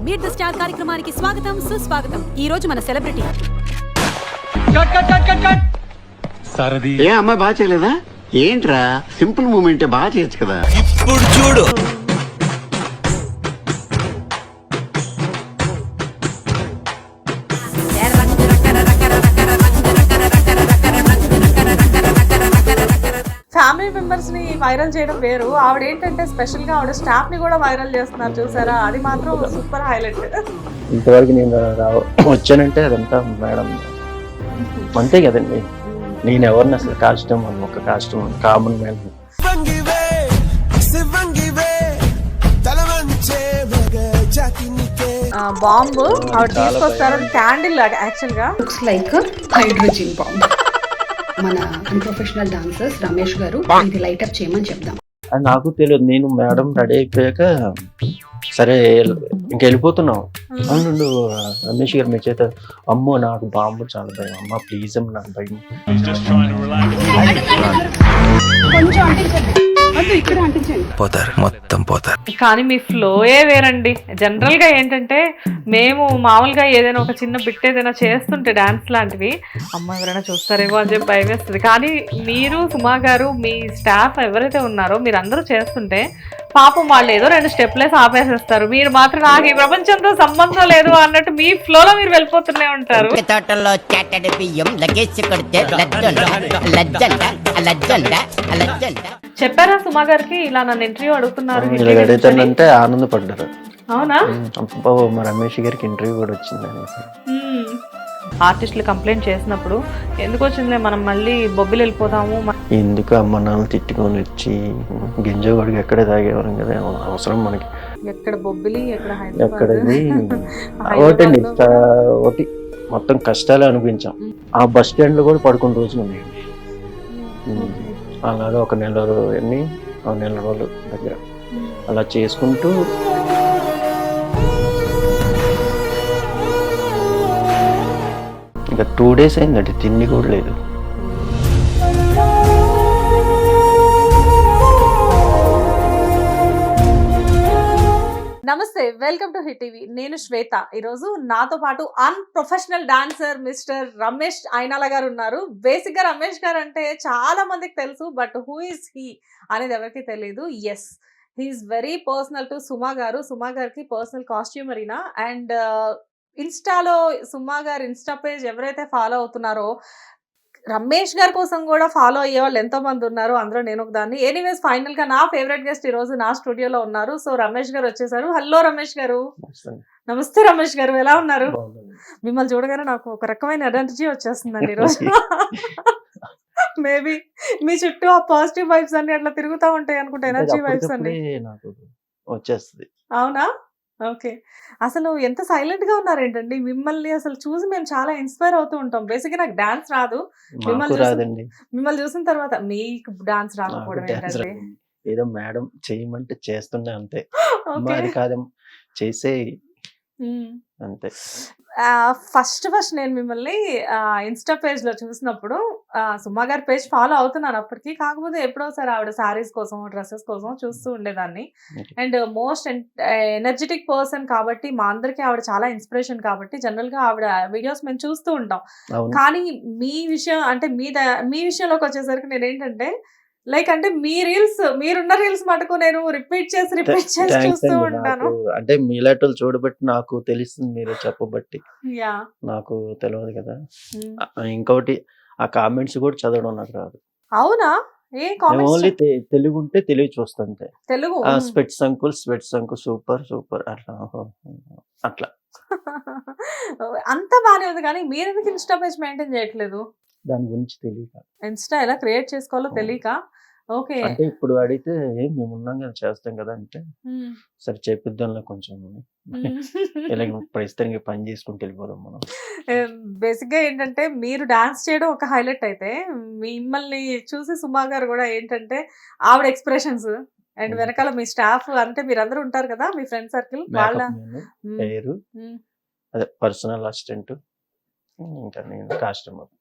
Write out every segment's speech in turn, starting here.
Meet the star కార్యక్రమానికి స్వాగతం సుస్వాగతం. ఈ రోజు మన సెలబ్రిటీ సారథి. ఏ అమ్మాయి బాగా చేయలేదా? ఏంట్రా సింపుల్ మూమెంట్ బాగా చేయొచ్చు కదా. ఇప్పుడు చూడు. ఫ్యామిలీ మెంబర్స్ ని వైరల్ చేయడం వేరు, ఆవిడ ఏంటంటే స్పెషల్ గా ఆవిడ స్టాఫ్ ని కూడా వైరల్ చేస్తున్నారు చూసారా, అది మాత్రం సూపర్ హైలైట్. ఇంతవరకు నేను వచ్చానంటే అదంతా మేడం అంతే కదండి. నేను ఎవరిని అసలు కాస్ట్యూమ్ ఒక కాస్ట్యూమ్ కామన్ మ్యాన్. బాంబు ఆవిడ తీసుకొస్తారు, క్యాండిల్ యాక్చువల్ గా లుక్స్ లైక్ హైడ్రోజన్ బాంబ్. మన అన్ప్రొఫెషనల్ డాన్సర్స్ రమేష్ గారు ఇది లైట్ అప్ చేయమని చెప్దాం. అది నాకు తెలియదు. నేను మేడం రెడీ అయిపోయాక సరే ఇంక వెళ్ళిపోతున్నాం. అవును రమేష్ గారు మీ చేత అమ్మో నాకు బాంబు చాలా భయం అమ్మ ప్లీజ్ అమ్మ నాకు భయం. పోతారు మొత్తం పోతారు. కానీ మీ ఫ్లోయే వేరండి. జనరల్ గా ఏంటంటే మేము మామూలుగా ఏదైనా ఒక చిన్న బిట్ ఏదైనా చేస్తుంటే డాన్స్ లాంటివి అమ్మ ఎవరైనా చూస్తారేమో అని చెప్పి భయం వేస్తుంది. కానీ మీరు సుమా గారు మీ స్టాఫ్ ఎవరైతే ఉన్నారో మీరు అందరూ చేస్తుంటే పాపం వాళ్ళు ఏదో 2 స్టెప్లేసి ఆపేసేస్తారు, మీరు మాత్రం నాకు ఈ ప్రపంచంతో సంబంధం లేదు అన్నట్టు మీ ఫ్లోలో మీరు వెళ్ళిపోతూనే ఉంటారు. తోటలో చాటడి బియ్యం లగేజ్ కొడితే చెప్పారా సుమా గారికి ఇలా నన్ను ఇంటర్వ్యూ అడుగుతున్నారు? అడుగుతానంటే ఆనందపడ్డారు. అవునా? మా రమేష్ గారికి ఇంటర్వ్యూ కూడా వచ్చింది అనేసి. ఆర్టిస్టులు కంప్లైంట్ చేసినప్పుడు ఎందుకు వచ్చిందిలే మనం మళ్ళీ బొబ్బిలు వెళ్ళిపోతాము, ఎందుకు అమ్మ నాన్న తిట్టుకొని వచ్చి గింజగొడికి ఎక్కడే తాగేవారం కదా, అవసరం మనకి ఎక్కడ బొబ్బిలి ఎక్కడది ఒకటండి ఒకటి మొత్తం కష్టాలే అనిపించాం. ఆ బస్ స్టాండ్ లో కూడా పడుకున్న రోజులు ఉన్నాయండి. అలాగే ఒక నెల రోజులు దగ్గర అలా చేసుకుంటూ ఇంకా 2 days అయిందండి, తిండి కూడా లేదు. నమస్తే, వెల్కమ్ టు హిట్ టీవీ. నేను శ్వేత. ఈరోజు నాతో పాటు unprofessional dancer mister Ramesh Ayinala గారు ఉన్నారు. బేసిక్ గా రమేష్ గారు అంటే చాలా మందికి తెలుసు, బట్ హూ ఇస్ హీ అనేది ఎవరికి తెలియదు. Yes, he's very personal to Suma garu. Suma గారికి పర్సనల్ కాస్ట్యూమరీనా అండ్ ఇన్స్టాలో సుమా గారు ఇన్స్టా పేజ్ ఎవరైతే ఫాలో అవుతున్నారో రమేష్ గారి కోసం కూడా ఫాలో అయ్యే వాళ్ళు ఎంతో మంది ఉన్నారు, అందులో నేను ఒక దాన్ని. ఎనీవేస్ ఫైనల్ గా నా ఫేవరెట్ గెస్ట్ ఈ రోజు నా స్టూడియోలో ఉన్నారు. సో రమేష్ గారు వచ్చేసారు. హలో రమేష్ గారు. నమస్తే రమేష్ గారు, ఎలా ఉన్నారు? మిమ్మల్ని చూడగానే నాకు ఒక రకమైన ఎనర్జీ వచ్చేస్తుందండి ఈరోజు. మేబీ మీ చుట్టూ ఆ పాజిటివ్ వైబ్స్ అన్ని అట్లా తిరుగుతూ ఉంటాయి అనుకుంటా, ఎనర్జీ వైబ్స్ అన్ని వచ్చేస్తుంది. అవునా? ఓకే. అసలు ఎంత సైలెంట్ గా ఉన్నారేంటండి? మిమ్మల్ని అసలు చూసి మేము చాలా ఇన్స్పైర్ అవుతూ ఉంటాం. బేసిక్ గా నాకు డాన్స్ రాదు, మిమ్మల్ని చూసిన తర్వాత మీకు డాన్స్ రాకపోవడం ఏంటంటే ఏదో మేడం చేయమంటే చేస్తుండే అంతే. అది కాదేమో చేసే అంతే. ఫస్ట్ నేను మిమ్మల్ని ఇన్స్టా పేజ్ లో చూసినప్పుడు సుమా గారి పేజ్ ఫాలో అవుతున్నాను అప్పటికి. కాకపోతే ఎప్పుడోసారి ఆవిడ శారీస్ కోసం డ్రెస్సెస్ కోసం చూస్తూ ఉండేదాన్ని. అండ్ మోస్ట్ ఎనర్జెటిక్ పర్సన్ కాబట్టి మా అందరికి ఆవిడ చాలా ఇన్స్పిరేషన్ కాబట్టి జనరల్ గా ఆవిడ వీడియోస్ మేము చూస్తూ ఉంటాం. కానీ మీ విషయం అంటే మీ విషయంలోకి వచ్చేసరికి నేను ఏంటంటే లైక్ అంటే మీరున్న రీల్స్ మటుకు నేను రిపీట్ చేసి చూస్తూ ఉంటాను. అంటే మీలాంటి చూడబట్టి నాకు తెలుస్తుంది, మీరే చెప్పబట్టి నాకు తెలియదు కదా. ఇంకొకటి ఆ కామెంట్స్ కూడా చదవడం నాకు రాదు. అవునా? ఓన్లీ తెలుగు ఉంటే తెలుగు చూస్తుంటే తెలుగు స్వెట్స్ అంకుల్ సూపర్ సూపర్ అట్లా అంతా బానే ఉంది. కానీ మీరు ఎందుకు ఇన్స్టా పేజ్ మెయింటైన్ చేయట్లేదు? దాని గురించి తెలియక, ఇన్స్టా ఎలా క్రియేట్ చేసుకోవాలో తెలియక. ఓకే. అంటే ఇప్పుడు అడిగితే మేము ఉన్నాం కదా చేస్తాం కదా అంటే సరే చేపిద్దాంలో కొంచెం ఇలా ప్రస్తుతానికి పని చేసుకుంటూ వెళ్ళిపోదాం మనం. బేసిక్ గా ఏంటంటే మీరు డాన్స్ చేయడం ఒక హైలైట్ అయితే మిమ్మల్ని చూసి సుమా గారు కూడా ఏంటంటే ఆవిడ ఎక్స్ప్రెషన్స్ అండ్ వెనకాల మీ స్టాఫ్ అంటే మీరందరూ ఉంటారు కదా మీ ఫ్రెండ్ సర్కిల్ వాళ్ళ అదే పర్సనల్ అసిస్టెంట్ ఇంకా నేను కాస్ట్యూమర్.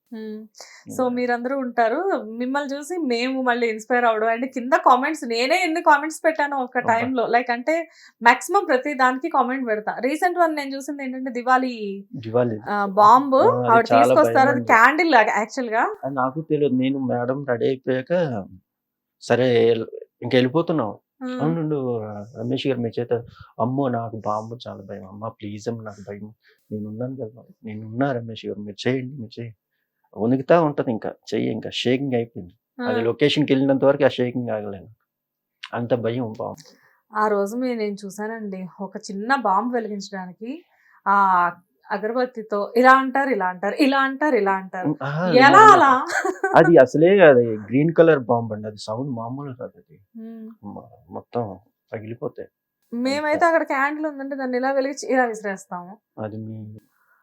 సో మీరందరూ ఉంటారు. మిమ్మల్ని చూసి మేము మళ్ళీ ఇన్‌స్పైర్ అవ్వడం అండ్ కింద కామెంట్స్ నేనే ఎన్ని కామెంట్స్ పెట్టానో ఒక అబ్బా! టైంలో. లైక్ అంటే మాక్సిమం ప్రతి దానికి కామెంట్ పెడతా. రీసెంట్ వన్ నేను చూసింది ఏంటంటే దివాళీ దివాళీ బాంబ్ అది ఆవిడ చాలా తీసుకొస్తారు. అది భయమండి. క్యాండిల్ యాక్చువల్‌గా. అది నాకు తెలియదు. నేను మేడం రెడీ అయిపోయాక సరే ఇంక వెళ్ళిపోతున్నాం. హ్మ్. అవునుండు రమేష్ గారు మీ చేత అమ్మో నాకు బాంబు చాలా భయం. అమ్మ ప్లీజ్ అమ్మ నాకు భయం. నేనున్నాను కదా! నేనున్నా రమేష్ గారు మీరు చేయండి, మీరు చేయండి. వణుకుతా ఉంటది ఇంకా చెయ్యి ఇంకా షేకింగ్ అయిపోయింది. అది ఆ! లొకేషన్‌కి వెళ్ళినంత వరకు ఆ షేకింగ్ ఆగలేను. అంత భయం బాంబు. ఆ రోజు నేను చూసానండి. ఒక చిన్న బాంబ్ వెలిగించడానికి ఆహ్, అగరబత్తితో ఇలా అంటారు, ఇలా అంటారు, ఇలా అంటారు, ఇలా అంటారు. అహా! ఎలా అలా? అది అసలే అది గ్రీన్ కలర్ బాంబ్ అండి. అది సౌండ్ మామూలుగా కాదది. హ్మ్. మొత్తం పగిలిపోతాయి. మేమైతే అక్కడ క్యాండిల్ ఉందంటే దాన్ని ఇలా వెలిగించి ఇలా విసిరేస్తాము. అది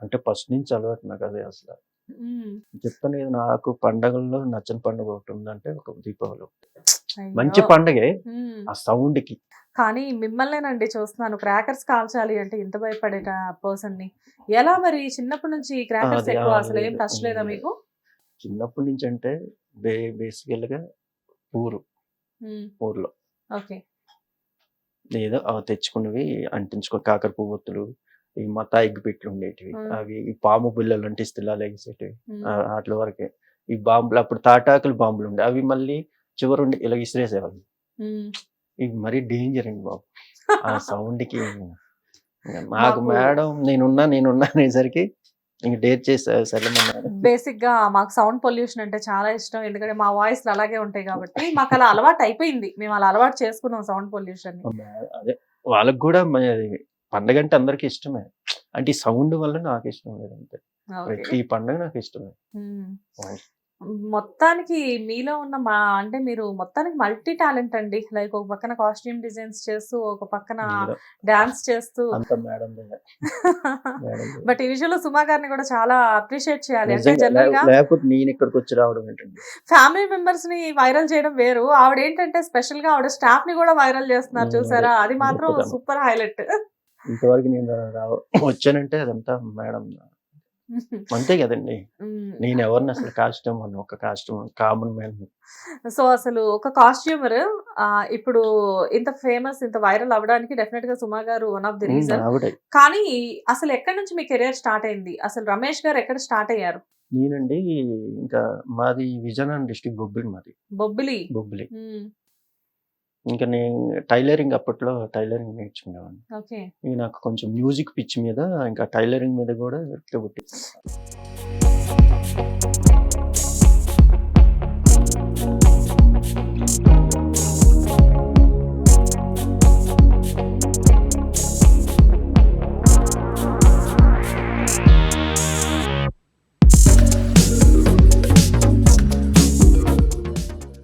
అంటే ఫస్ట్ నుంచి అలవాటు నాకు అదే అసల. హ్మ్. చెప్తాను కదా! నాకు పండగల్లో నచ్చని పండుగ ఒకటి ఉందంటే ఒక దీపావళి ఒకటి. మంచి అయ్యో! పండగే హ్మ్. ఆ సౌండ్‌కి. కానీ మిమ్మల్నేనండి చూస్తున్నాను. క్రాకర్స్ కాల్చాలి అంటే ఇంత భయపడే పర్సన్‌ని. ఎలా మరి చిన్నప్పటి నుంచి క్రాకర్స్ అది ఎక్కువ అసలు ఏం లేదు. టచ్ లేదా లేదు. మీకు? చిన్నప్పటి నుంచి అంటే బేసికల్‌గా ఊరు. హ్మ్. ఊర్లో ఓకే. ఏదో తెచ్చుకున్నవి కాకర పువ్వొత్తులు, ఈ మతాయి పెట్లు ఉండేటివి. హ్మ్. అవి ఈ పాము బిళ్ళలు అంటే ఇస్తిలాలు ఎగిసేటివి. హ్మ్. ఆట్ల వరకే. ఈ బాంబులు అప్పుడు తాటాకులు బాంబులుండే. అవి మళ్ళీ చివరుండి ఇలా ఇసిరేసేవాళ్ళు. హ్మ్. ఇవి మరీ డేంజర్ అండి బాబు. ఆ సౌండ్‌కి నాకు మాకు మేడం నేనున్నా అనేసరికి ఇంక డేర్ చేసి సర్లేమన్నారు. బేసిక్‌గా మాకు సౌండ్ పొల్యూషన్ అంటే చాలా ఇష్టం. ఎందుకంటే మా వాయిస్‌లు అలాగే ఉంటాయి కాబట్టి మాకలా అలవాటయిపోయింది. మేము అలా అలవాటు చేసుకున్నాం సౌండ్ పొల్యూషన్‌ని. అదే వాళ్ళకి గూడా పండగంటే అందరికి ఇష్టమే. అంటే ఈ సౌండ్ వల్ల నాకిష్టం లేదంతే. ఓకే. ప్రతి పండగ నాకిష్టమే. హ్మ్. అవును. మొత్తానికి మీలో ఉన్న అంటే మీరు మొత్తానికి మల్టీ టాలెంట్ అండి. లైక్ ఒక పక్కన కాస్ట్యూమ్ డిజైన్స్ చేస్తూ, ఒక పక్కన ఏదో డాన్స్ చేస్తూ. అంతా మేడం దయ. మేడం దయ. బట్ ఈ విషయంలో సుమా గారిని కూడా చాలా అప్రిషియేట్ చేయాలి. అంటే నిజంగా జనరల్‌గా లేకపోతే నేనిక్కడికొచ్చి రావడం ఏంటండి. ఫ్యామిలీ మెంబర్స్‌ని వైరల్ చేయడం వేరు. ఆవిడేంటంటే స్పెషల్‌గా ఆవిడ స్టాఫ్‌ని కూడా వైరల్ చేస్తున్నారు అదే చూసారా? అది మాత్రం గొప్పతనం. Super highlight. ఇంతవరకు నేను వచ్చానంటే అదంతా మేడం అంతే గదండీ. హ్మ్. నేనెవరిని అసలు కాస్ట్యూమ్ అని ఒక కాస్ట్యూమ్ కామన్ మ్యాన్‌ని. సో, అసలు ఒక కాస్ట్యూమర్ ఇప్పుడు ఇంత ఫేమస్, ఇంత వైరల్ అవ్వడానికి డెఫినిట్‌గా సుమా గారు వన్ ఆఫ్ ది రీజన్. ఆవిడే. కానీ అసలు ఎక్కడి నుంచి మీ కెరియర్ స్టార్ట్ అయింది? అసలు రమేష్ గారు ఎక్కడ స్టార్ట్ అయ్యారు? నేనండి ఇంకా మాది విజయనగరం డిస్ట్రిక్ట్ బొబ్బిలి మాది. బొబ్బిలి. బొబ్బిలి. హ్మ్. ఇంకా నేను టైలరింగ్ అప్పట్లో టైలరింగ్ నేర్చుకునేవాడిని. ఓకే. ఇక నాకు కొంచెం మ్యూజిక్ పిచ్చి మీద ఇంకా టైలరింగ్ మీద గూడా ఇట్లా పుట్టింది.